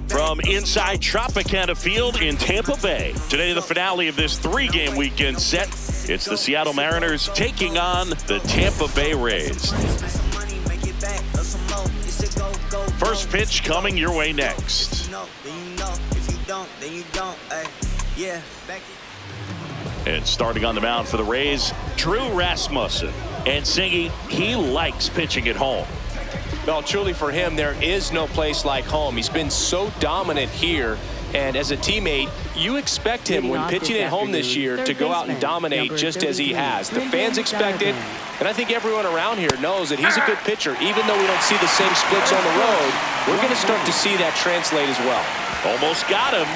From inside Tropicana Field in Tampa Bay. Today, the finale of this 3-game weekend set. It's the Seattle Mariners taking on the Tampa Bay Rays. First pitch coming your way next. And starting on the mound for the Rays, Drew Rasmussen. And Singy, he likes pitching at home. Well, truly for him, there is no place like home. He's been so dominant here. And as a teammate, you expect him when pitching at home this year to go out and dominate just as he has. The fans expect it. And I think everyone around here knows that he's a good pitcher. Even though we don't see the same splits on the road, we're going to start to see that translate as well. Almost got him.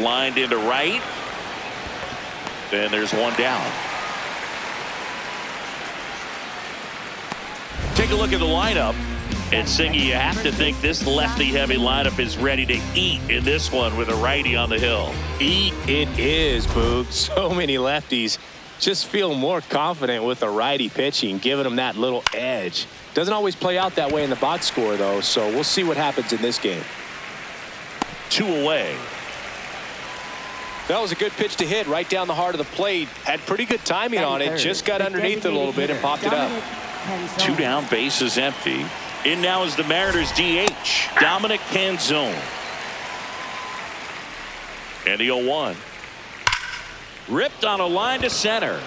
Lined into right. And there's one down. Take a look at the lineup. And Singy, you have to think this lefty-heavy lineup is ready to eat in this one with a righty on the hill. Eat it is, Boog. So many lefties just feel more confident with a righty pitching, giving them that little edge. Doesn't always play out that way in the box score, though, so we'll see what happens in this game. 2 away. That was a good pitch to hit right down the heart of the plate. Had pretty good timing on it. Just got underneath it a little bit and popped it up. 2 down, bases empty. In now is the Mariners DH, Dominic Canzone. And the 0-1. Ripped on a line to center.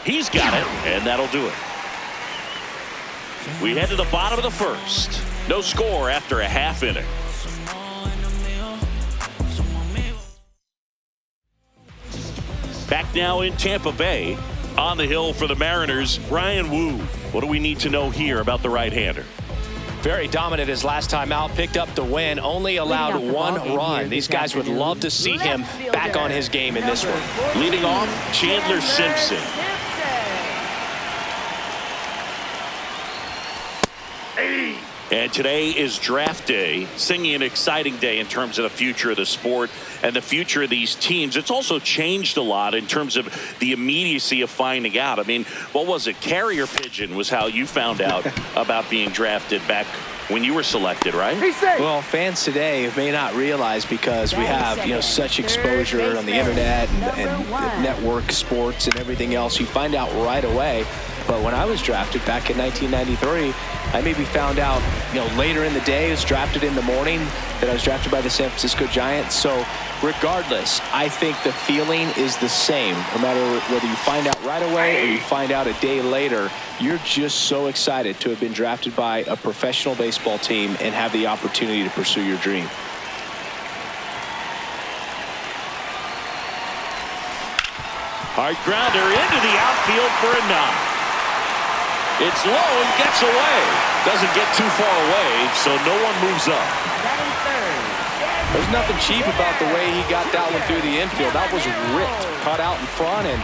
He's got it, and that'll do it. We head to the bottom of the first. No score after a half inning. Back now in Tampa Bay. On the hill for the Mariners, Ryan Wu. What do we need to know here about the right-hander? Very dominant his last time out, picked up the win, only allowed 1 run. These guys would love to see him back on his game in this one. Leading off, Chandler Simpson. And today is draft day, Singing an exciting day in terms of the future of the sport and the future of these teams. It's also changed a lot in terms of the immediacy of finding out. I mean, what was it? Carrier pigeon was how you found out about being drafted back when you were selected, right? Well, fans today may not realize because we have, such exposure on the internet and network sports and everything else. You find out right away. But when I was drafted back in 1993, I maybe found out, later in the day. I was drafted in the morning that I was drafted by the San Francisco Giants. So regardless, I think the feeling is the same. No matter whether you find out right away or you find out a day later, you're just so excited to have been drafted by a professional baseball team and have the opportunity to pursue your dream. Hard grounder into the outfield for a knock. It's low and gets away. Doesn't get too far away, so no one moves up. There's nothing cheap about the way he got that one through the infield. That was ripped, caught out in front, and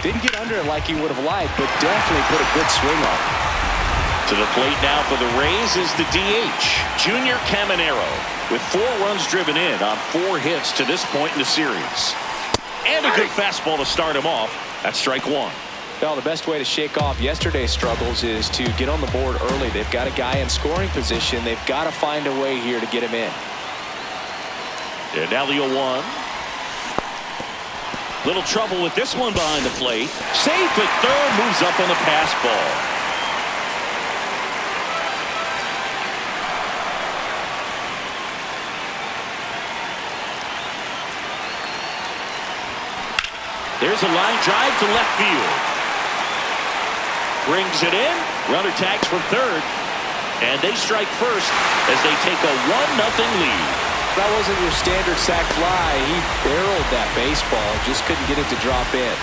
didn't get under it like he would have liked, but definitely put a good swing on it. To the plate now for the Rays is the DH, Junior Caminero, with 4 runs driven in on 4 hits to this point in the series. And a good fastball to start him off. That's strike 1. Well, the best way to shake off yesterday's struggles is to get on the board early. They've got a guy in scoring position. They've got to find a way here to get him in. And now the 0-1. Little trouble with this one behind the plate. Safe at third, moves up on the pass ball. There's a line drive to left field. Brings it in. Runner tags from third. And they strike first as they take a 1-0 lead. That wasn't your standard sac fly. He barreled that baseball. Just couldn't get it to drop in.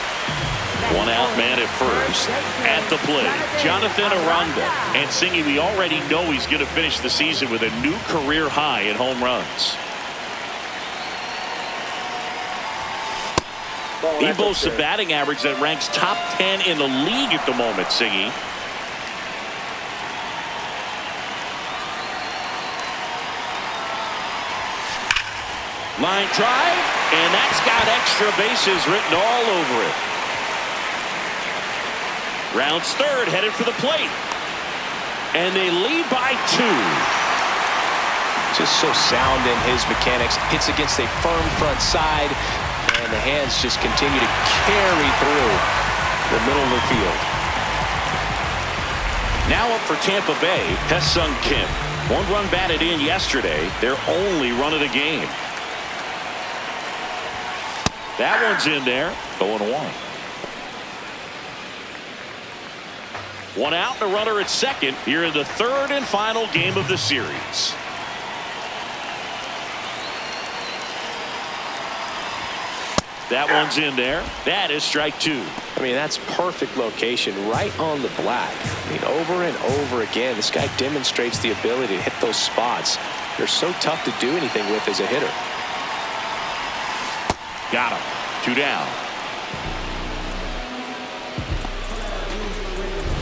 1 out man at first. At the plate, Jonathan Aranda. And Singy, we already know he's going to finish the season with a new career high in home runs. He boasts a batting average that ranks top 10 in the league at the moment, Singy. Line drive, and that's got extra bases written all over it. Rounds third, headed for the plate. And they lead by 2. Just so sound in his mechanics. Hits against a firm front side, and the hands just continue to carry through the middle of the field. Now up for Tampa Bay, Ha-Seong Kim. 1 run batted in yesterday, their only run of the game. That one's in there, 0-1. 1 out and a runner at second here in the third and final game of the series. That one's in there. That is strike 2. I mean, that's perfect location, right on the black. I mean, over and over again, this guy demonstrates the ability to hit those spots. They're so tough to do anything with as a hitter. Got him. 2 down.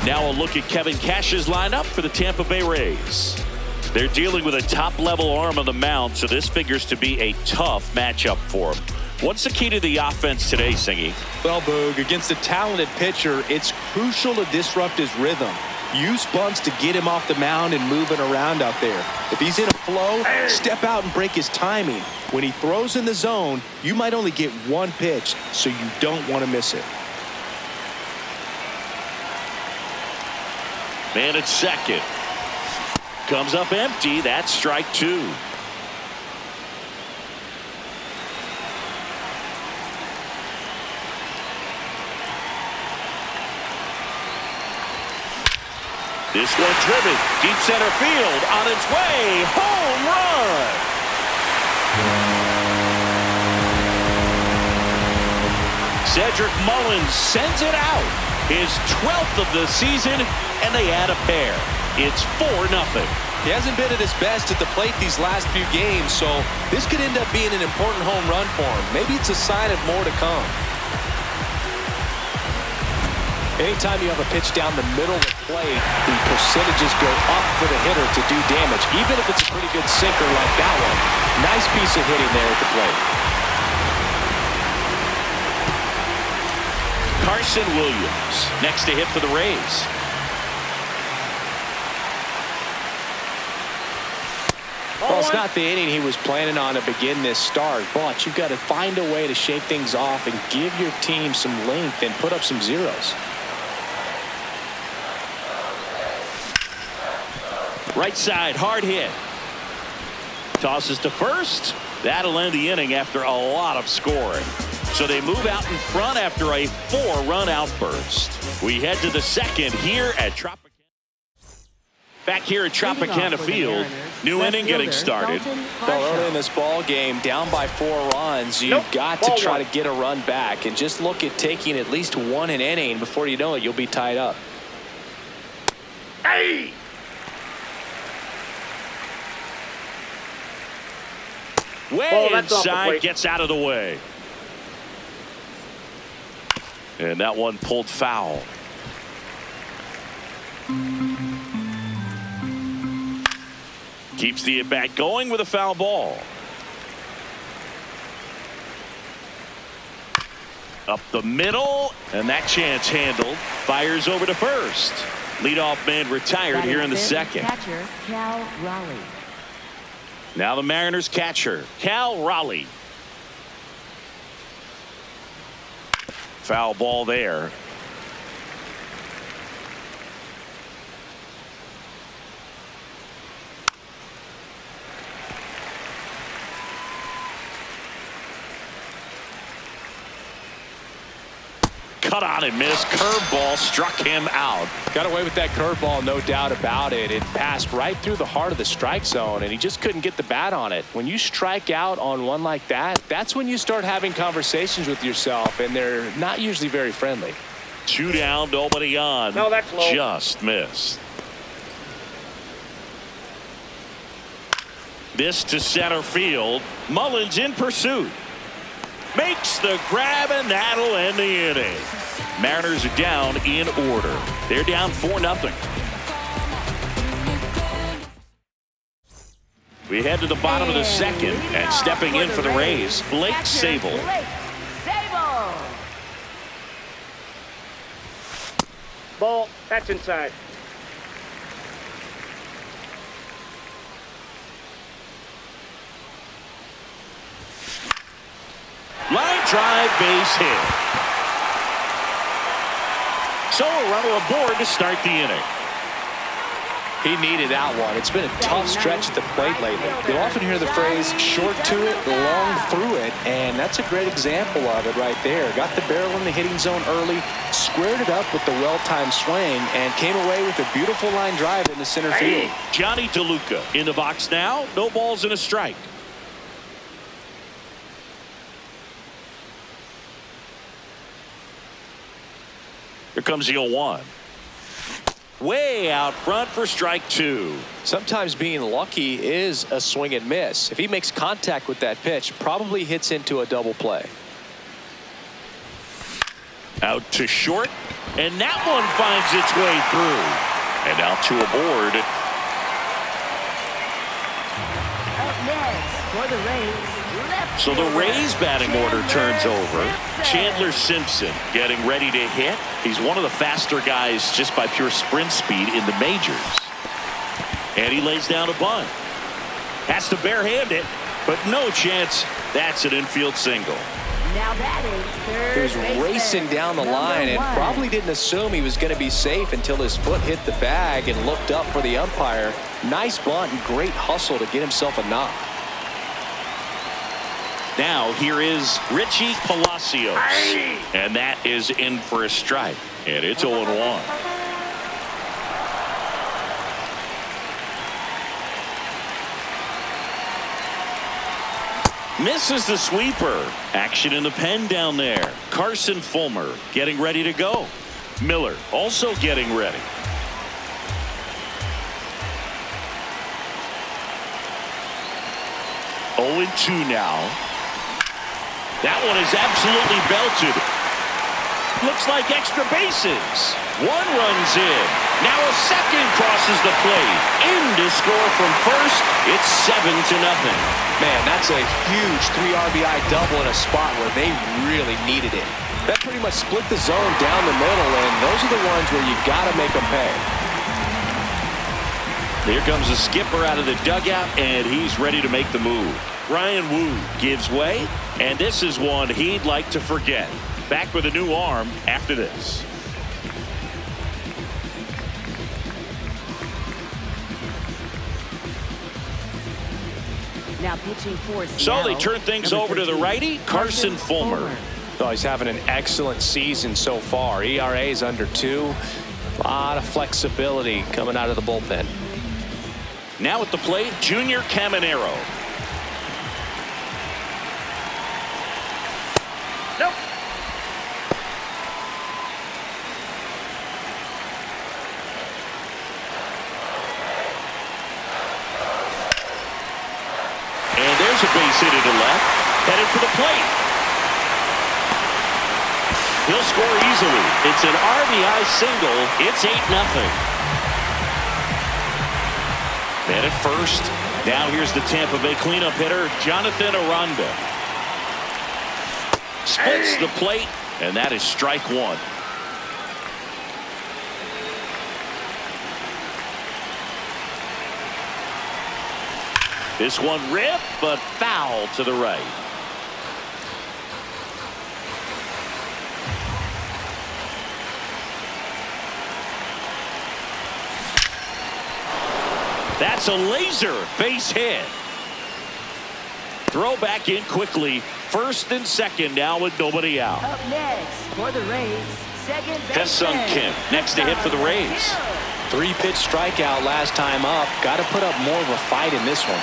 Now a look at Kevin Cash's lineup for the Tampa Bay Rays. They're dealing with a top-level arm on the mound, so this figures to be a tough matchup for him. What's the key to the offense today, Singy? Well, Boog, against a talented pitcher, it's crucial to disrupt his rhythm. Use bunts to get him off the mound and moving around out there. If he's in a flow, step out and break his timing. When he throws in the zone, you might only get 1 pitch, so you don't want to miss it. Man at second. Comes up empty. That's strike 2. This one driven deep center field on its way. Home run. Cedric Mullins sends it out. His 12th of the season, and they add a pair. It's 4-0. He hasn't been at his best at the plate these last few games, so this could end up being an important home run for him. Maybe it's a sign of more to come. Anytime you have a pitch down the middle of the plate, the percentages go up for the hitter to do damage, even if it's a pretty good sinker like that one. Nice piece of hitting there at the plate. Carson Williams next to hit for the Rays. Well, it's not the inning he was planning on to begin this start, but you've got to find a way to shake things off and give your team some length and put up some zeros. Right side, hard hit. Tosses to first. That'll end the inning after a lot of scoring. So they move out in front after a 4-run outburst. We head to the second here at Tropicana. Back here at Tropicana Field, new inning getting started. Well, early in this ball game, down by 4 runs, you've got to try to get a run back and just look at taking at least 1 an inning. Before you know it, you'll be tied up. Hey! Way inside, gets out of the way. And that one pulled foul. Keeps the at-bat going with a foul ball. Up the middle, and that chance handled. Fires over to first. Leadoff man retired here in the second. Catcher, Cal Raleigh. Now the Mariners catcher, Cal Raleigh. Foul ball there. Cut on and missed. Curveball struck him out. Got away with that curveball, no doubt about it. It passed right through the heart of the strike zone, and he just couldn't get the bat on it. When you strike out on one like that, that's when you start having conversations with yourself, and they're not usually very friendly. 2 down, nobody on. No, that's low. Just missed. This to center field. Mullins in pursuit. Makes the grab, and that'll end the inning. Mariners are down in order. They're down 4-0. We head to the bottom of the second, and stepping in for the Rays, Blake Sabol. Ball, that's inside. Line drive, base hit. So a runner aboard to start the inning. He needed that one. It's been a tough stretch at the plate lately. You'll often hear the phrase short to it, long through it, and that's a great example of it right there. Got the barrel in the hitting zone early, squared it up with the well-timed swing, and came away with a beautiful line drive into center field. Johnny DeLuca in the box now. No balls and a strike. Here comes the 0-1. Way out front for strike two. Sometimes being lucky is a swing and miss. If he makes contact with that pitch, probably hits into a double play. Out to short, and that one finds its way through. And now two aboard. Up next for the Rays. So the Rays batting order turns over. Chandler Simpson getting ready to hit. He's one of the faster guys just by pure sprint speed in the majors. And he lays down a bunt. Has to barehand it, but no chance. That's an infield single. Now that is third. He was racing down the line and probably didn't assume he was going to be safe until his foot hit the bag and looked up for the umpire. Nice bunt and great hustle to get himself a knock. Now here is Richie Palacios. And that is in for a strike. And it's 0-1. Misses the sweeper. Action in the pen down there. Carson Fulmer getting ready to go. Miller also getting ready. Oh, 0-2 now. That one is absolutely belted. Looks like extra bases. One runs in. Now a second crosses the plate. In to score from first. It's 7-0. Man, that's a huge 3 RBI double in a spot where they really needed it. That pretty much split the zone down the middle, and those are the ones where you got to make them pay. Here comes the skipper out of the dugout, and he's ready to make the move. Ryan Wu gives way, and this is one he'd like to forget. Back with a new arm after this. Now pitching for So they turn things over to the righty, Carson Fulmer. Oh, he's having an excellent season so far. ERA is under 2. A lot of flexibility coming out of the bullpen. Now at the plate, Junior Caminero. Nope. And there's a base hit to left. Headed for the plate. He'll score easily. It's an RBI single. It's 8-0. Man at first. Now here's the Tampa Bay cleanup hitter, Jonathan Aranda. Splits the plate, and that is strike one. This one ripped, but foul to the right. That's a laser base hit. Throw back in quickly. First and second now with nobody out. Up next for the Rays, second Tae-Sung Kim next to hit for the Rays. 3-pitch strikeout last time up. Got to put up more of a fight in this one.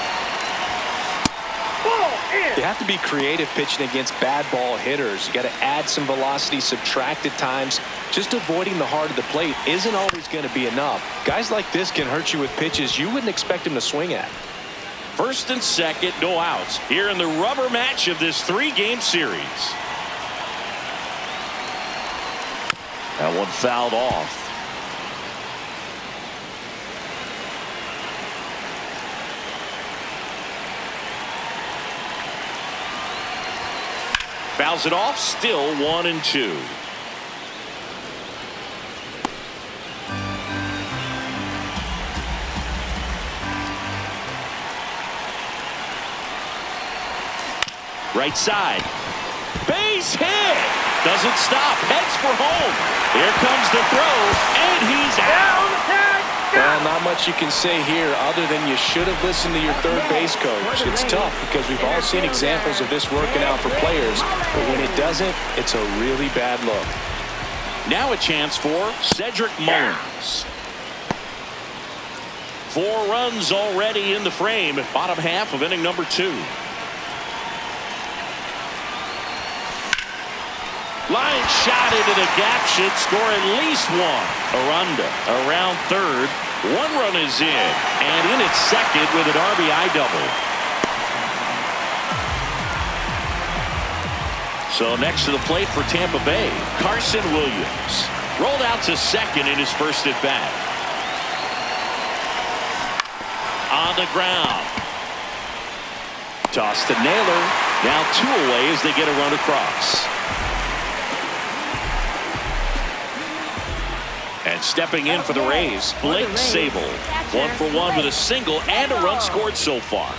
You have to be creative pitching against bad ball hitters. You got to add some velocity, subtract at times. Just avoiding the heart of the plate isn't always going to be enough. Guys like this can hurt you with pitches you wouldn't expect him to swing at. First and second, no outs here in the rubber match of this 3-game series. That one fouled off. Fouls it off, still 1-2. Right side. Base hit. Doesn't stop. Heads for home. Here comes the throw, and he's out. Well, not much you can say here other than you should have listened to your third base coach. It's tough because we've all seen examples of this working out for players, but when it doesn't, it's a really bad look. Now a chance for Cedric Mullins. 4 runs already in the frame. Bottom half of inning number 2. Line shot into the gap should score at least 1. Aranda around third. 1 run is in. And in at second with an RBI double. So next to the plate for Tampa Bay, Carson Williams. Rolled out to second in his first at bat. On the ground. Toss to Naylor. Now 2 away as they get a run across. And stepping in for the Rays, Blake Sable. 1 for 1 with a single and a run scored so far.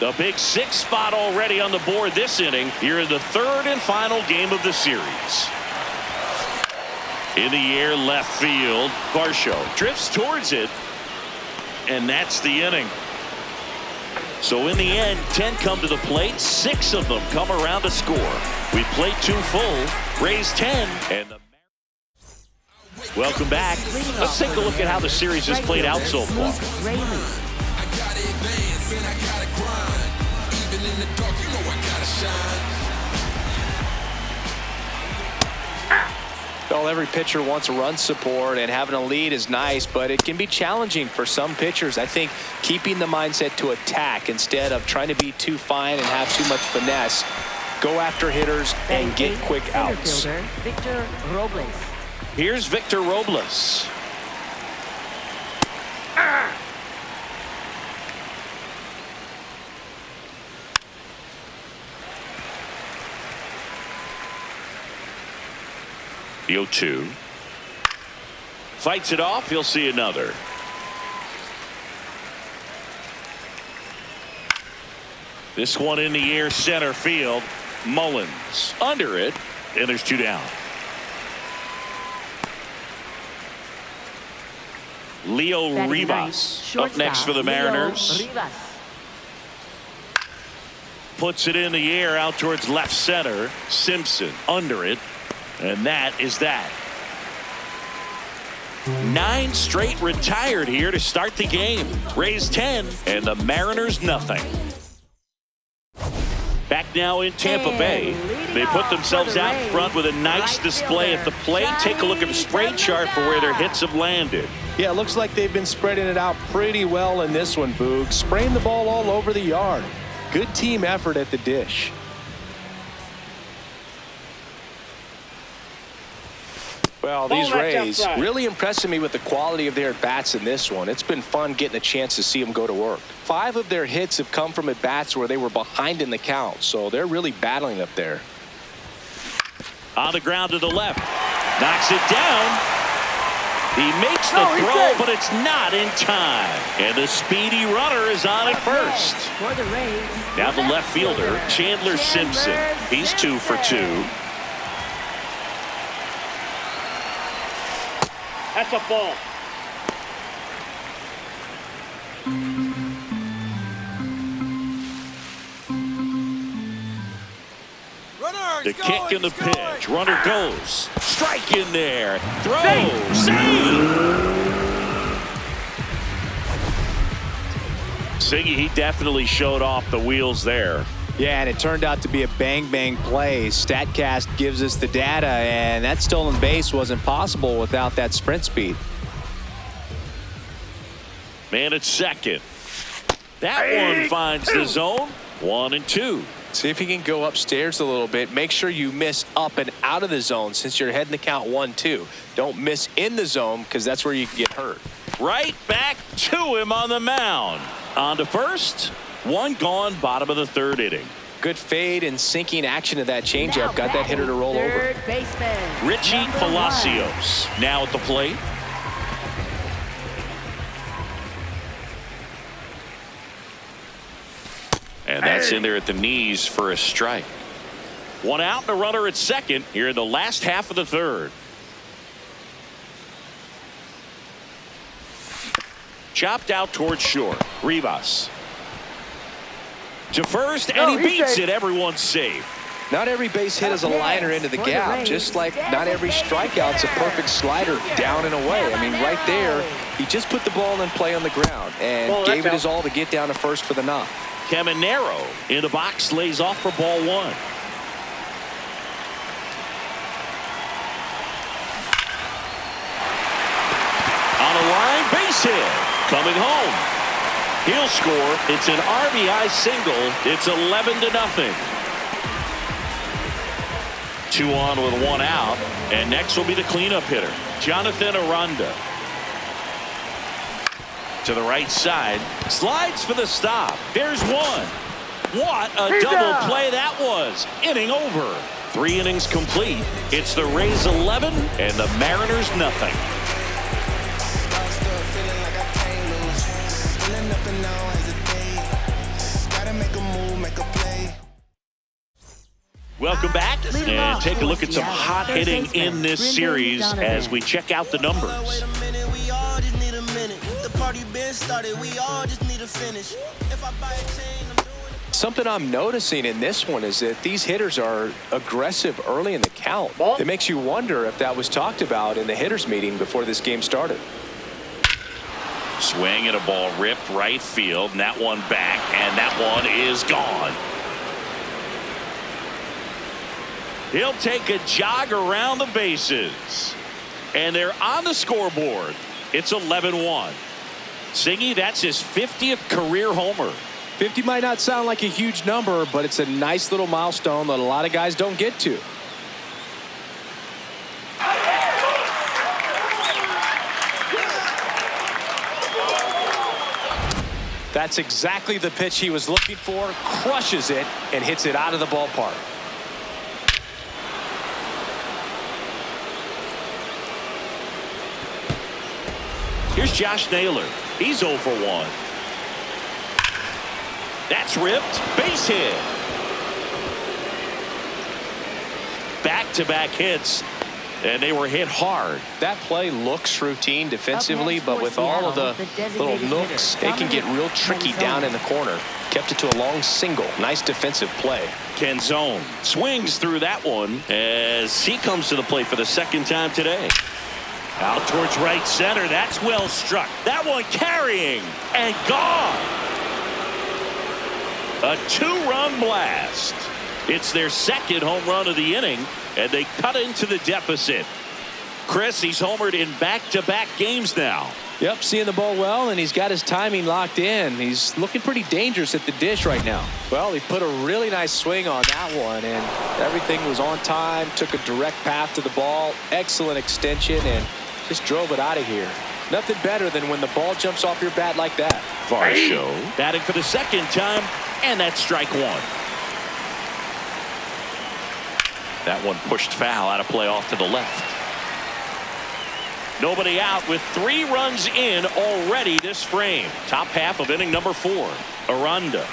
The big 6 spot already on the board this inning. Here in the 3rd and final game of the series. In the air, left field. Varsho drifts towards it. And that's the inning. So in the end, 10 come to the plate. 6 of them come around to score. We played 2 full. Rays 10. And the welcome back. Let's take a look at how the series has played out so far. Well, every pitcher wants a run support, and having a lead is nice, but it can be challenging for some pitchers. I think keeping the mindset to attack instead of trying to be too fine and have too much finesse. Go after hitters and get quick outs. Victor Robles. Here's Victor Robles. The 0-2. Fights it off. He'll see another. This one in the air, center field. Mullins under it, and there's 2 down. Leo Rivas up next for the Mariners. Puts it in the air out towards left center. Simpson under it. And that is that. 9 straight retired here to start the game. Rays 10 and the Mariners nothing. Back now in Tampa Bay. They put themselves out in front with a nice display at the plate. Take a look at the spray chart for where their hits have landed. Yeah, it looks like they've been spreading it out pretty well in this one, Boog. Spraying the ball all over the yard. Good team effort at the dish. Well, these Rays really impressing me with the quality of their at-bats in this one. It's been fun getting a chance to see them go to work. 5 of their hits have come from at-bats where they were behind in the count, so they're really battling up there. On the ground to the left. Knocks it down. He makes the throw, but it's not in time. And the speedy runner is on at first. Now the left fielder, Chandler Simpson. He's 2 for 2. That's a ball. The kick and the pitch. Runner goes. Strike in there. Throw. Save. Siggy, he definitely showed off the wheels there. Yeah, and it turned out to be a bang-bang play. StatCast gives us the data, and that stolen base wasn't possible without that sprint speed. Man at second. That one finds the zone. 1-2. See if you can go upstairs a little bit. Make sure you miss up and out of the zone since you're heading the count 1-2. Don't miss in the zone because that's where you can get hurt. Right back to him on the mound. On to first. One gone, bottom of the third inning. Good fade and sinking action of that changeup. Got that hitter to roll over. Baseman, Richie Palacios now at the plate. And that's in there at the knees for a strike. One out and a runner at second here in the last half of the third. Chopped out towards short. Rivas to first, and he beats it. Everyone's safe. Not every base hit is a liner into the gap, just like not every strikeout's a perfect slider down and away. I mean, right there, he just put the ball in play on the ground and gave it his all to get down to first for the knock. Caminero in the box, lays off for ball one. On a line, base hit. Coming home. He'll score. It's an RBI single. It's 11-0. 2 on with 1 out. And next will be the cleanup hitter, Jonathan Aranda. To the right side. Slides for the stop. There's one. What a double play that was. Inning over. 3 innings complete. It's the Rays 11 and the Mariners nothing. Welcome back and take a look at some hot hitting in this series as we check out the numbers. Something I'm noticing in this one is that these hitters are aggressive early in the count. It makes you wonder if that was talked about in the hitters meeting before this game started. Swing and a ball ripped right field, and that one back, and that one is gone. He'll take a jog around the bases, and they're on the scoreboard. It's 11-1. Singy, that's his 50th career homer. 50 might not sound like a huge number, but it's a nice little milestone that a lot of guys don't get to. That's exactly the pitch he was looking for. Crushes it and hits it out of the ballpark. Here's Josh Naylor. He's 0 for 1. That's ripped. Base hit. Back-to-back hits, and they were hit hard. That play looks routine defensively, but with all of the little nooks, it can get real tricky down in the corner. Kept it to a long single. Nice defensive play. Canzone swings through that one as he comes to the plate for the second time today. Out towards right center. That's well struck. That one carrying and gone. A 2-run blast. It's their second home run of the inning, and they cut into the deficit. Chris, he's homered in back-to-back games now. Yep, seeing the ball well, and he's got his timing locked in. He's looking pretty dangerous at the dish right now. Well, he put a really nice swing on that one, and everything was on time, took a direct path to the ball, excellent extension, and just drove it out of here. Nothing better than when the ball jumps off your bat like that. Varsho batting for the second time, and that's strike one. That one pushed foul out of play off to the left. Nobody out with 3 runs in already this frame. Top half of inning number 4. Aranda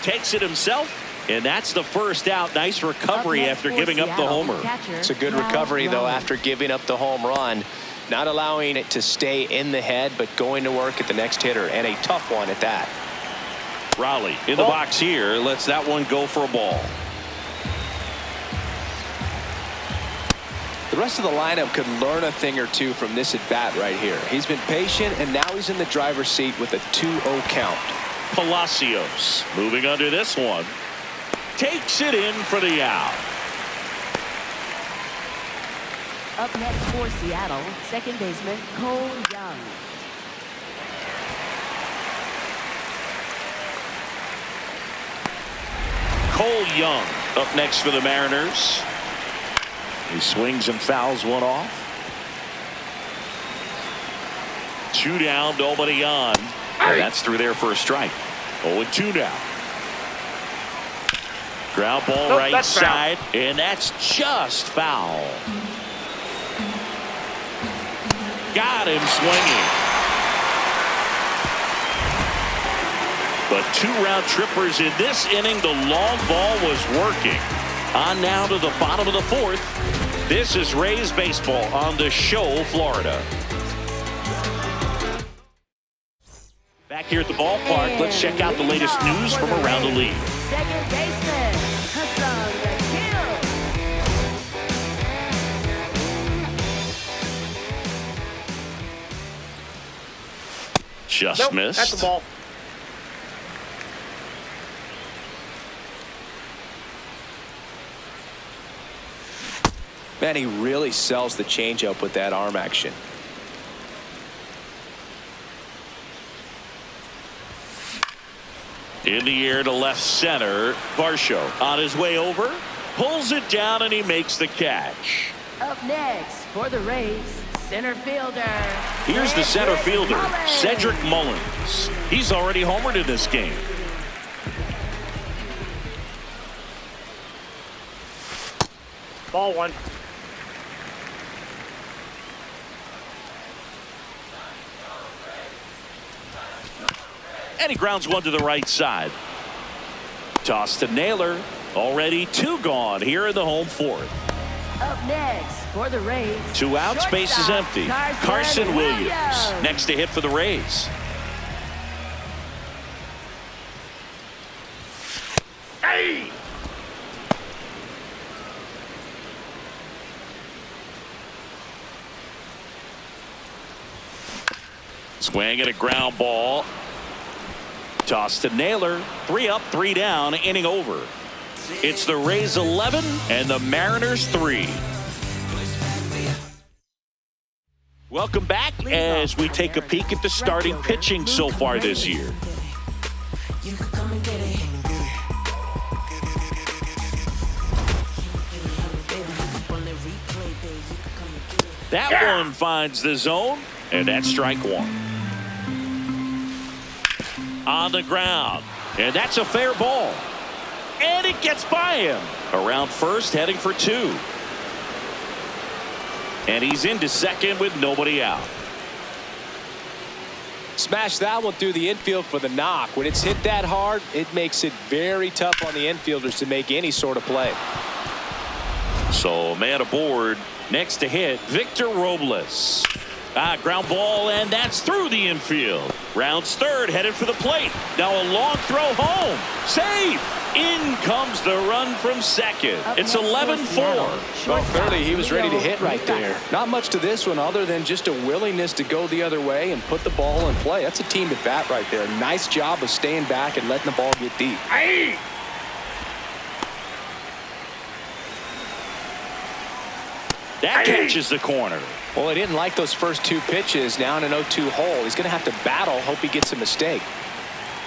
takes it himself, and that's the first out. Nice recovery after giving up the homer. It's a good recovery, though, after giving up the home run. Not allowing it to stay in the head, but going to work at the next hitter, and a tough one at that. Raleigh in the box here. Lets that one go for a ball. The rest of the lineup could learn a thing or two from this at bat right here. He's been patient, and now he's in the driver's seat with a 2-0 count. Palacios moving under this one. Takes it in for the out. Up next for Seattle, second baseman Cole Young. Cole Young up next for the Mariners. He swings and fouls one off. 2 down, nobody on. And that's through there for a strike. 0-2 now. Ground ball right side, and that's just foul. Got him swinging. But 2 round trippers in this inning. The long ball was working. On now to the bottom of the 4th. This is Rays baseball on the Show, Florida. Back here at the ballpark, let's check out the latest news from around the league. Second baseman, Hassan Rakil. Just missed. That's the ball. Man, he really sells the changeup with that arm action. In the air to left center. Varsho on his way over. Pulls it down and he makes the catch. Up next for the Rays, center fielder. Here's the center fielder, Mullins. Cedric Mullins. He's already homered in this game. Ball 1. And he grounds one to the right side. Toss to Naylor. Already 2 gone here in the home 4th. Up next for the Rays, 2 outs, base is empty. Carson Williams next to hit for the Rays. Hey! Swing and a ground ball. Toss to Naylor. 3 up, 3 down, inning over. It's the Rays 11 and the Mariners 3. Welcome back as we take a peek at the starting pitching so far this year. That one finds the zone, and that's strike 1. On the ground, and that's a fair ball. And it gets by him. Around first, heading for 2. And he's into second with nobody out. Smash that one through the infield for the knock. When it's hit that hard, it makes it very tough on the infielders to make any sort of play. So man aboard. Next to hit, Victor Robles. Ground ball, and that's through the infield. Rounds third, headed for the plate. Now a long throw home. Save! In comes the run from second. It's 11-4. Well, clearly he was ready to hit right there. Not much to this one other than just a willingness to go the other way and put the ball in play. That's a team at bat right there. Nice job of staying back and letting the ball get deep. Hey! That catches the corner. Well, he didn't like those first 2 pitches. Now in an 0-2 hole. He's going to have to battle. Hope he gets a mistake.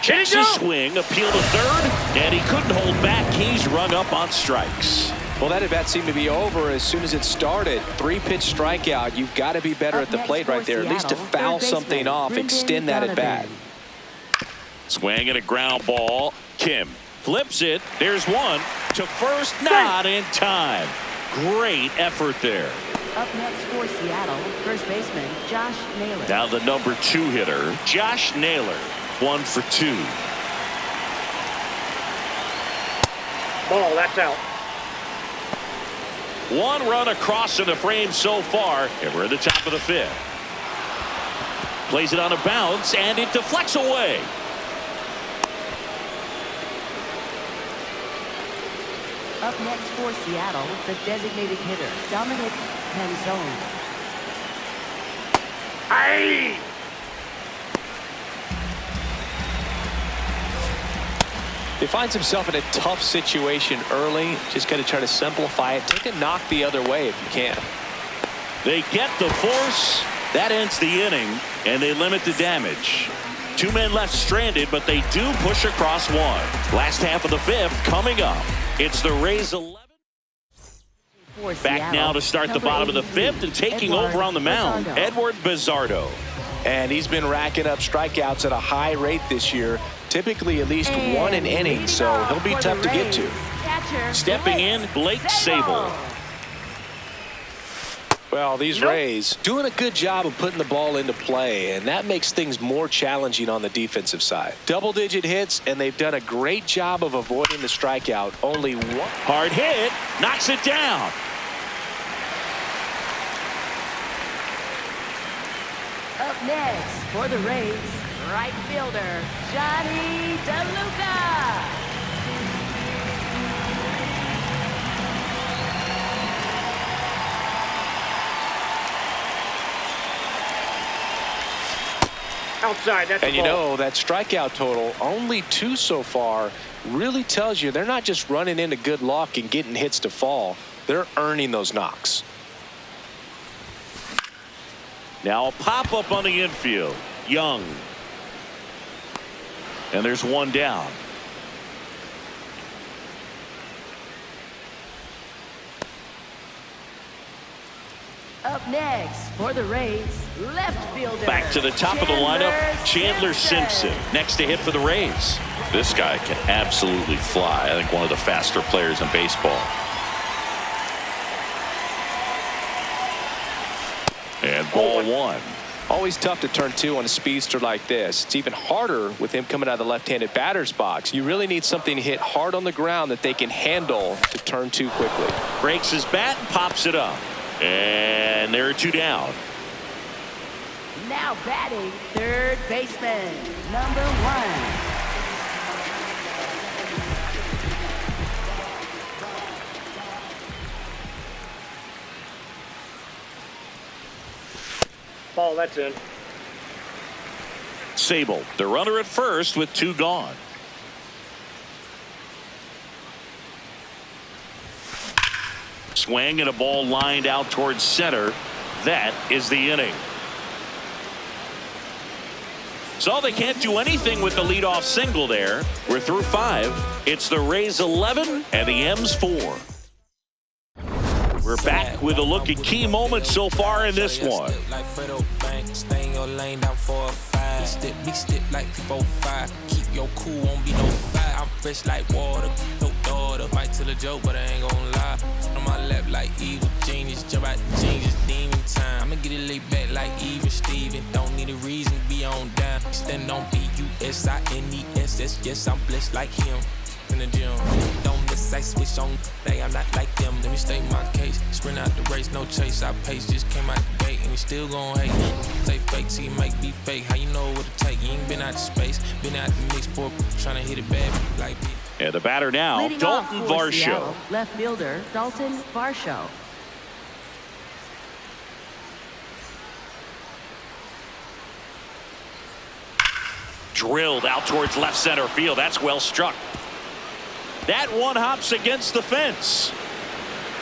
Checks his swing, appeal to third, and he couldn't hold back. He's rung up on strikes. Well, that at bat seemed to be over as soon as it started. 3-pitch strikeout. You've got to be better at the plate right there. At least to foul something off, extend that at bat. Swing and a ground ball. Kim flips it. There's one to first, not in time. Great effort there. Up next for Seattle, first baseman Josh Naylor. Now the number 2 hitter, Josh Naylor. 1 for 2. Ball, that's out. 1 run across in the frame so far, and we're at the top of the 5th. Plays it on a bounce, and it deflects away. Up next for Seattle, the designated hitter, Dominic Canzone. Hey! He finds himself in a tough situation early. Just got to try to simplify it. Take a knock the other way if you can. They get the force. That ends the inning, and they limit the damage. Two men left stranded, but they do push across one. Last half of the fifth coming up. It's the Rays 11. Back now to start the bottom of the fifth and taking over on the mound, Edward Bizzardo. And he's been racking up strikeouts at a high rate this year, typically at least one an inning, so he'll be tough to get to. Stepping in, Blake Sable. Well, these Rays doing a good job of putting the ball into play, and that makes things more challenging on the defensive side. Double-digit hits, and they've done a great job of avoiding the strikeout. Only one. Hard hit, knocks it down. Up next for the Rays, right fielder, Johnny DeLuca. Outside, that's And you know, that strikeout total, only 2 so far, really tells you they're not just running into good luck and getting hits to fall. They're earning those knocks. Now a pop-up on the infield. Young. And there's one down. Up next for the Rays, left fielder. Back to the top of the lineup, Chandler Simpson. Next to hit for the Rays. This guy can absolutely fly. I think one of the faster players in baseball. And ball one. Always tough to turn 2 on a speedster like this. It's even harder with him coming out of the left-handed batter's box. You really need something to hit hard on the ground that they can handle to turn 2 quickly. Breaks his bat and pops it up. And there are 2 down. Now batting, third baseman, number 1. Ball, that's in. Sable, the runner at first with 2 gone. Swing and a ball lined out towards center. That is the inning. So they can't do anything with the leadoff single there. We're through 5. It's the Rays 11 and the M's 4. We're back with a look at key moments so far in this one. Keep your cool, won't be no fire. I'm fresh like water, no daughter. Might tell a joke, but I ain't gon' lie. On my lap like evil genius, jump out the genius, demon time. I'ma get it laid back like even Steven. Don't need a reason to be on down. Stand on B-U-S-I-N-E-S-S. Yes, I'm blessed like him. In the gym, don't miss, I switch on. They, I'm not like them. Let me state my case. Sprint out the race, no chase. I pace, just came out the gate, and we still gon' hate. Say fake, see, might be fake. How you know what to take? You ain't been out the space, been out the mix for trying to hit it bad like me. And the batter now, Leading Dalton off for Varsho. Seattle, left fielder, Dalton Varsho. Drilled out towards left center field. That's well struck. That one hops against the fence.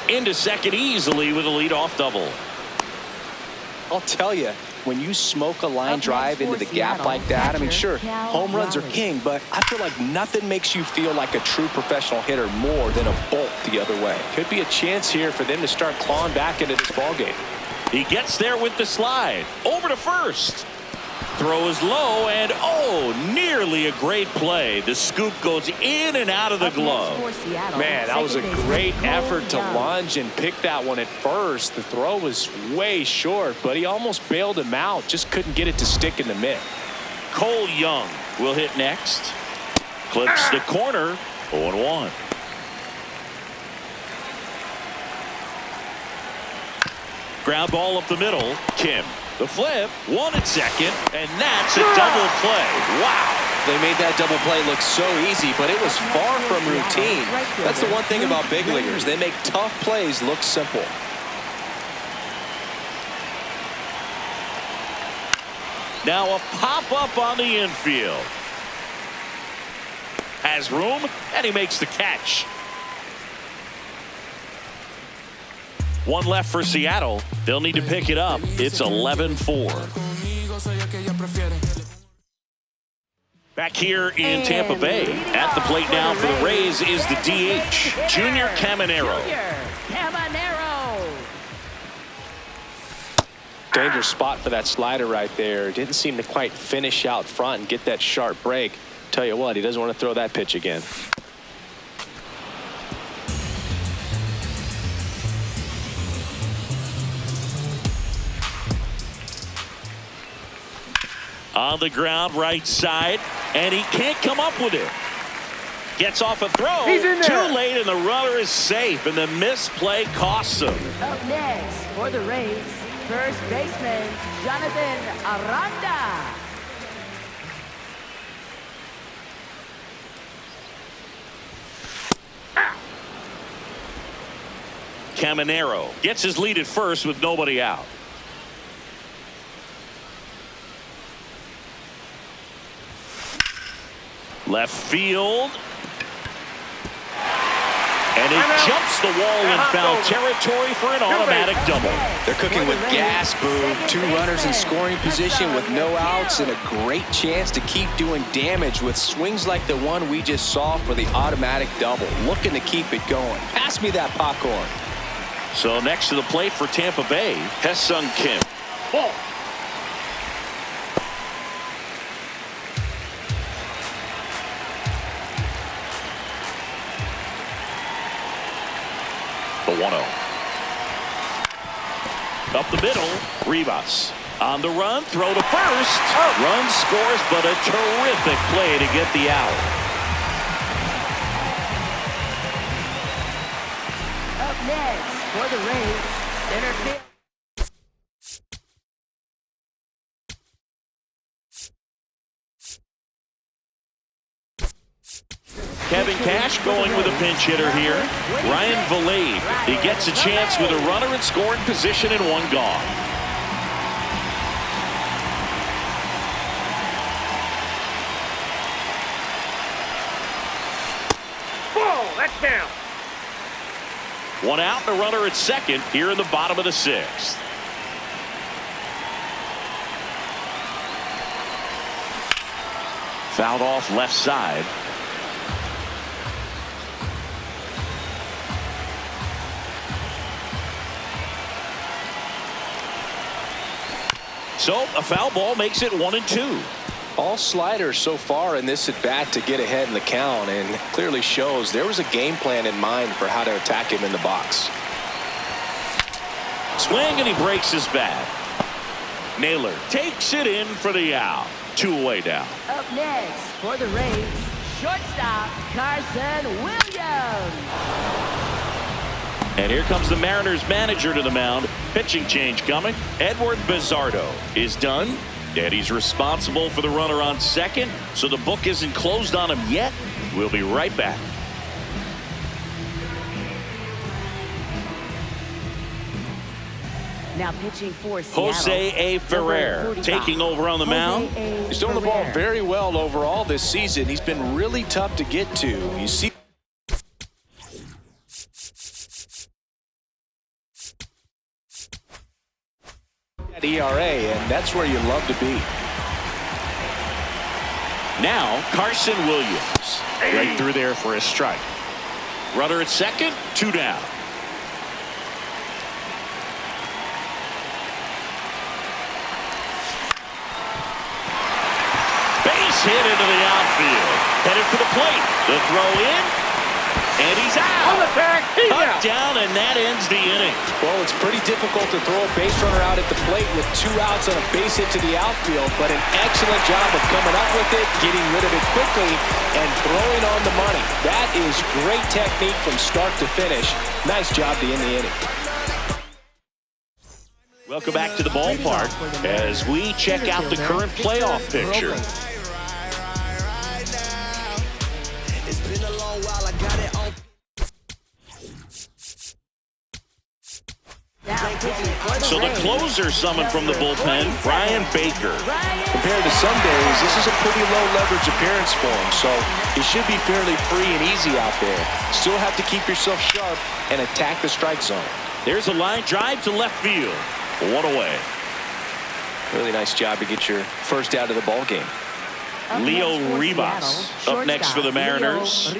Into second easily with a leadoff double. I'll tell you, when you smoke a line drive into the gap like that, I mean, sure, home runs are king, but I feel like nothing makes you feel like a true professional hitter more than a bolt the other way. Could be a chance here for them to start clawing back into this ballgame. He gets there with the slide. Over to first. Throw is low, and nearly a great play. The scoop goes in and out of the glove. Man, that was a great effort to lunge and pick that one at first. The throw was way short, but he almost bailed him out. Just couldn't get it to stick in the mitt. Cole Young will hit next. Clips the corner. 0-1. Ground ball up the middle. Kim. The flip, 1 at second, and that's a double play. Wow. They made that double play look so easy, but it was far from routine. That's the one thing about big leaguers. They make tough plays look simple. Now a pop-up on the infield. Has room, and he makes the catch. One left for Seattle. They'll need to pick it up. It's 11-4. Back here in Tampa Bay, at the plate now for the Rays is the DH, Junior Caminero. Dangerous spot for that slider right there. Didn't seem to quite finish out front and get that sharp break. Tell you what, he doesn't want to throw that pitch again. On the ground, right side, and he can't come up with it. Gets off a throw. He's in there. Too late, and the runner is safe, and the misplay costs him. Up next for the Rays, first baseman Jonathan Aranda. Caminero gets his lead at first with nobody out. Left field. And it jumps the wall in foul territory for an automatic double. They're cooking with gas, Boo. 2 runners in scoring position with no outs and a great chance to keep doing damage with swings like the one we just saw for the automatic double. Looking to keep it going. Pass me that popcorn. So next to the plate for Tampa Bay, Hesung Kim. Ball. The 1-0. Up the middle, Rivas. On the run, throw to first. Run scores, but a terrific play to get the out. Up next for the Rays, center field. Kevin Cash going with a pinch hitter here. Ryan Valade. He gets a chance with a runner in scoring position and 1 gone. Ball. That's down. 1 out and a runner at second here in the bottom of the 6th. Fouled off left side. So a foul ball makes it 1-2. All sliders so far in this at bat to get ahead in the count, and clearly shows there was a game plan in mind for how to attack him in the box. Swing, and he breaks his bat. Naylor takes it in for the out. 2 away now. Up next for the Rays, shortstop Carson Williams. And here comes the Mariners manager to the mound. Pitching change coming. Edward Bizzardo is done, and he's responsible for the runner on second, so the book isn't closed on him yet. We'll be right back. Now pitching for Seattle, Jose A. Ferrer taking over on the mound. He's doing the ball very well overall this season. He's been really tough to get to. You see that ERA, and that's where you love to be. Now Carson Williams right through there for a strike. Runner at second, 2 down. Base hit into the outfield. Headed for the plate. The throw in, and he's out. On the tag, he's Cut out. down, and that ends the inning. Well, it's pretty difficult to throw a base runner out at the plate with 2 outs on a base hit to the outfield, but an excellent job of coming up with it, getting rid of it quickly, and throwing on the money. That is great technique from start to finish. Nice job to end the inning. Welcome back to the ballpark as we check out the current playoff picture. So the closer summoned from the bullpen, Brian Baker. Compared to some days, this is a pretty low leverage appearance for him, so he should be fairly free and easy out there. Still have to keep yourself sharp and attack the strike zone. There's a line drive to left field. 1 away. Really nice job to get your first out of the ball game. Leo Rivas up next for the Mariners.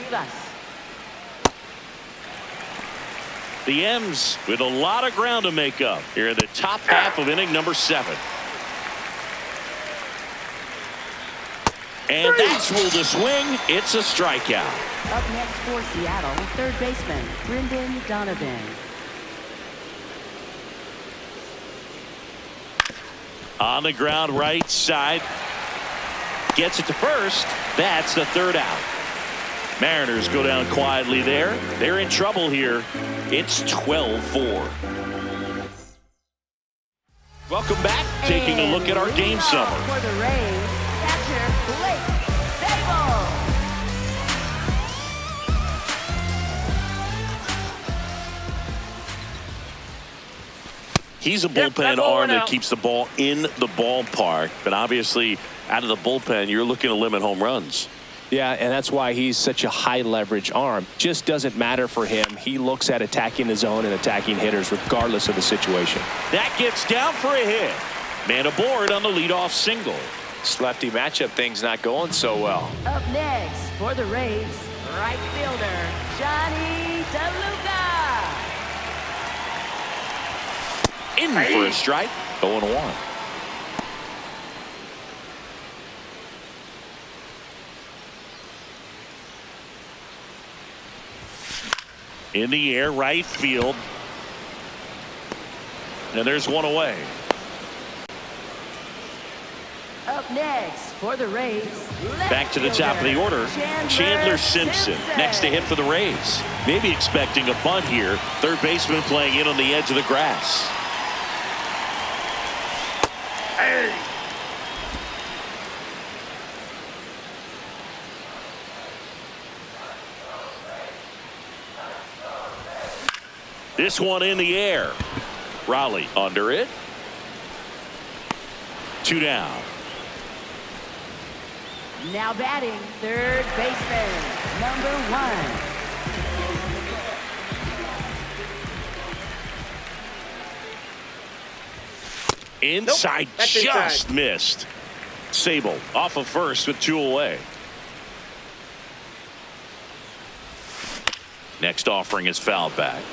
The M's with a lot of ground to make up here in the top half of inning number 7. And that's ruled a swing. It's a strikeout. Up next for Seattle, third baseman Brendan Donovan. On the ground, right side. Gets it to first. That's the third out. Mariners go down quietly there. They're in trouble here. It's 12-4. Welcome back. Taking a look at our game summer. For the Rays, catcher Blake Sabol. He's a bullpen arm that keeps the ball in the ballpark. But obviously, out of the bullpen, you're looking to limit home runs. Yeah, and that's why he's such a high leverage arm. Just doesn't matter for him. He looks at attacking the zone and attacking hitters regardless of the situation. That gets down for a hit. Man aboard on the leadoff single. This lefty matchup thing's not going so well. Up next for the Rays, right fielder Johnny DeLuca. In for a strike. 0-1. In the air, right field. And there's one away. Up next for the Rays, back to the top of the order, Chandler Simpson next to hit for the Rays. Maybe expecting a bunt here. Third baseman playing in on the edge of the grass. Hey. This one in the air. Raleigh under it. 2 down. Now batting, third baseman, number 1. Inside, That's just inside. missed. Sabol off of first with 2 away. Next offering is fouled back.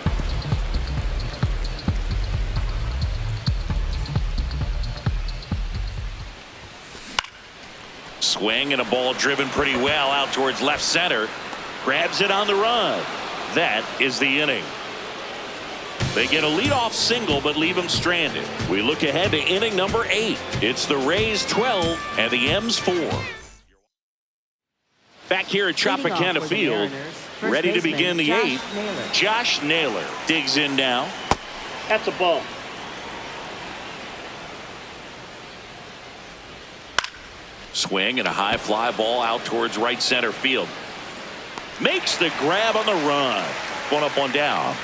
Swing and a ball driven pretty well out towards left center. Grabs it on the run. That is the inning. They get a leadoff single but leave him stranded. We look ahead to inning number 8. It's the Rays 12 and the M's 4. Back here at Tropicana Field, ready to begin the 8th. Josh Naylor digs in now. That's a ball. Swing and a high fly ball out towards right center field. Makes the grab on the run. 1 up, 1 down.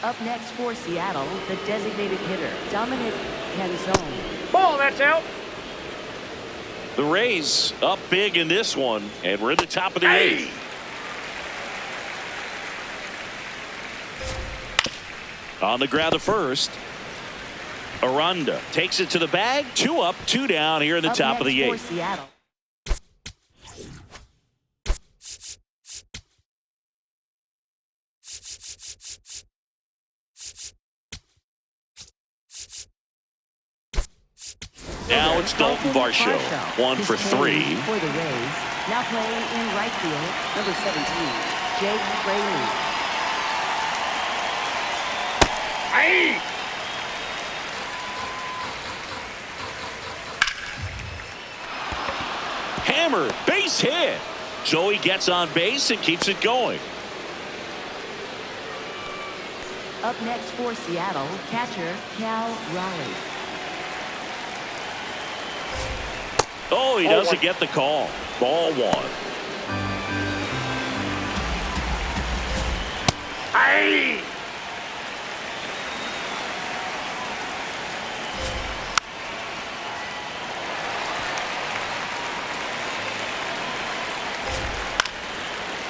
Up next for Seattle, the designated hitter, Dominic Canzone. Ball, that's out. The Rays up big in this one, and we're at the top of the 8th. On the ground, the first. Aranda takes it to the bag. 2 up, 2 down here in the top of the 8th. Seattle. Now it's Dalton Varsho. 1 for 3. For the Rays, now playing in right field, number 17, Jake Fraley. Hey. Hammer, base hit. Joey gets on base and keeps it going. Up next for Seattle, catcher Cal Raleigh. Oh, he doesn't get the call. Ball 1. Hey.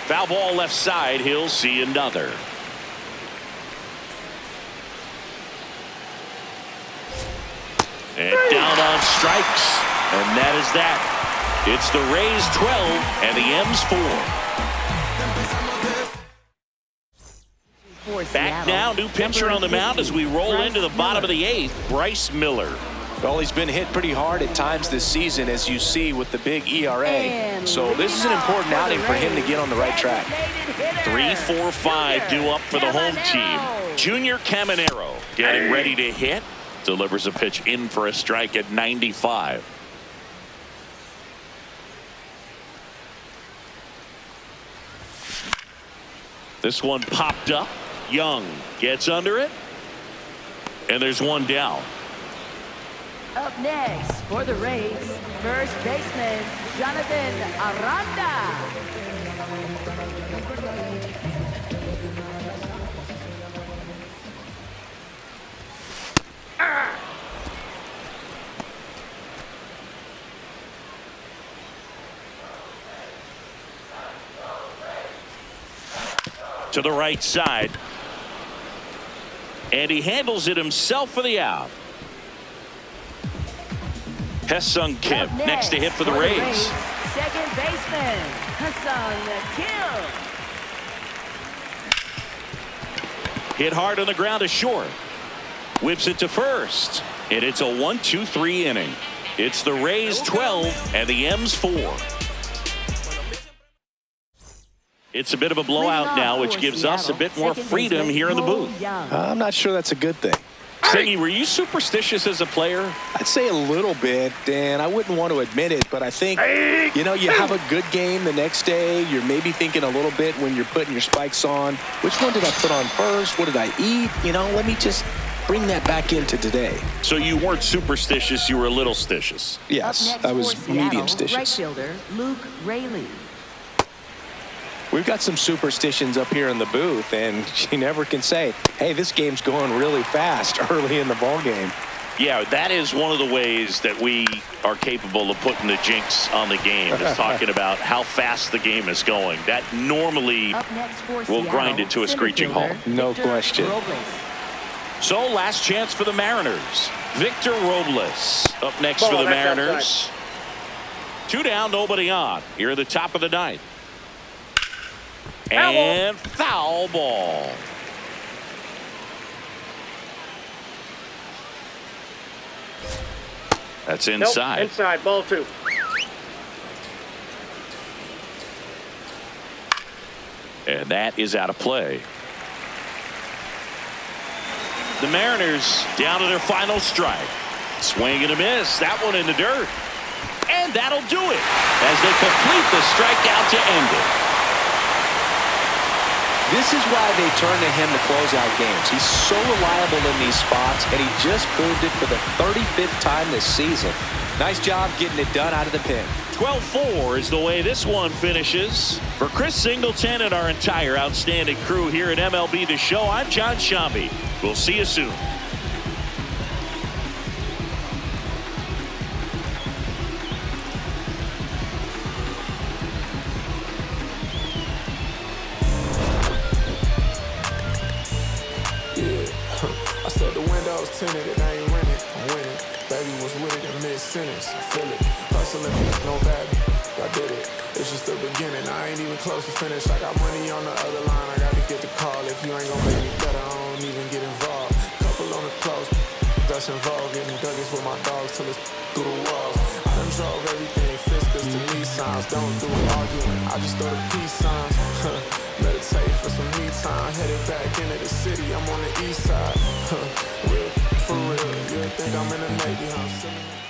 Foul ball left side. He'll see another. strikes. And that is that. It's the Rays 12 and the M's 4. Back now, new pitcher on the mound as we roll into the bottom of the 8th, Bryce Miller. Well, he's been hit pretty hard at times this season, as you see with the big ERA. So this is an important outing for him to get on the right track. 3-4-5 due up for the home team. Junior Caminero getting ready to hit. Delivers a pitch in for a strike at 95. This one popped up. Young gets under it. And there's one down. Up next for the Rays, first baseman Jonathan Aranda. To the right side. And he handles it himself for the out. Hesung Kim next to hit for the Rays. Second baseman Hesung Kim. Hit hard on the ground to short. Whips it to first. And it's a 1-2-3 inning. It's the Rays 12 and the M's 4. It's a bit of a blowout now, which gives us a bit more freedom here in the booth. I'm not sure that's a good thing. Singy, were you superstitious as a player? I'd say a little bit, and I wouldn't want to admit it, but I think, you know, you have a good game the next day. You're maybe thinking a little bit when you're putting your spikes on. Which one did I put on first? What did I eat? You know, let me just bring that back into today. So you weren't superstitious, you were a little stitious. Yes, I was medium stitious. Right fielder Luke Raley. We've got some superstitions up here in the booth, and you never can say, hey, this game's going really fast early in the ball game. Yeah, that is one of the ways that we are capable of putting the jinx on the game, is talking about how fast the game is going. That normally will grind it to a screeching halt. No question. So last chance for the Mariners. Victor Robles up next for the Mariners. 2 down, nobody on. Here at the top of the 9th. And foul ball. That's inside. Nope, inside, ball 2. And that is out of play. The Mariners down to their final strike. Swing and a miss. That one in the dirt. And that'll do it as they complete the strikeout to end it. This is why they turn to him to close out games. He's so reliable in these spots, and he just proved it for the 35th time this season. Nice job getting it done out of the pen. 12-4 is the way this one finishes. For Chris Singleton and our entire outstanding crew here at MLB The Show, I'm John Shambi. We'll see you soon. I said the windows tinted and I ain't rented. I'm winning. Baby was with it in mid-sentence. I feel it. Hustling, no bad. I did it. It's just the beginning. I ain't even close to finish. I got money on the other line. I got to get the call. If you ain't gonna make me better, I don't even get involved. Couple on the close. That's involved. Getting duggies with my dogs till it's through the walls. I done drove everything. Fiscus to me signs. Don't do it arguing. I just throw the peace signs. Meditate for some me time. Headed back into the city. I'm on the east side. Real for real. You think I'm in the Navy, huh?